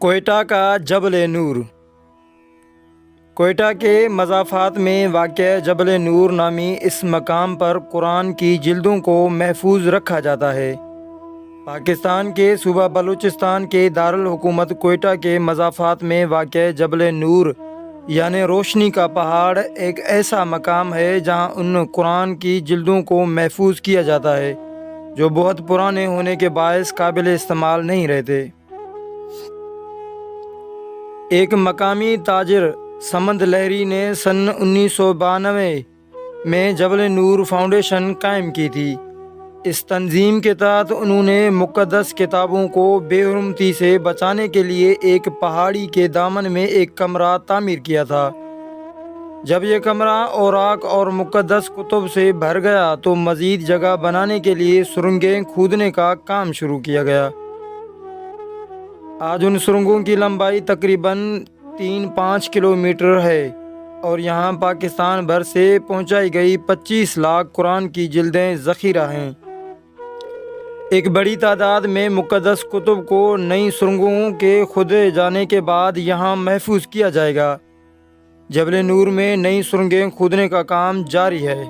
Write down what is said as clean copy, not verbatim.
کوئٹہ کا جبل نور۔ کوئٹہ کے مضافات میں واقع جبل نور نامی اس مقام پر قرآن کی جلدوں کو محفوظ رکھا جاتا ہے۔ پاکستان کے صوبہ بلوچستان کے دارالحکومت کوئٹہ کے مضافات میں واقع جبل نور یعنی روشنی کا پہاڑ ایک ایسا مقام ہے جہاں ان قرآن کی جلدوں کو محفوظ کیا جاتا ہے جو بہت پرانے ہونے کے باعث قابل استعمال نہیں رہتے۔ ایک مقامی تاجر سمند لہری نے سن 1992 میں جبل نور فاؤنڈیشن قائم کی تھی۔ اس تنظیم کے تحت انہوں نے مقدس کتابوں کو بے حرمتی سے بچانے کے لیے ایک پہاڑی کے دامن میں ایک کمرہ تعمیر کیا تھا۔ جب یہ کمرہ اوراق اور مقدس کتب سے بھر گیا تو مزید جگہ بنانے کے لیے سرنگیں کھودنے کا کام شروع کیا گیا۔ آج ان سرنگوں کی لمبائی تقریباً 3-5 کلومیٹر ہے اور یہاں پاکستان بھر سے پہنچائی گئی 25 لاکھ قرآن کی جلدیں ذخیرہ ہیں۔ ایک بڑی تعداد میں مقدس کتب کو نئی سرنگوں کے کھودے جانے کے بعد یہاں محفوظ کیا جائے گا۔ جبل نور میں نئی سرنگیں کھودنے کا کام جاری ہے۔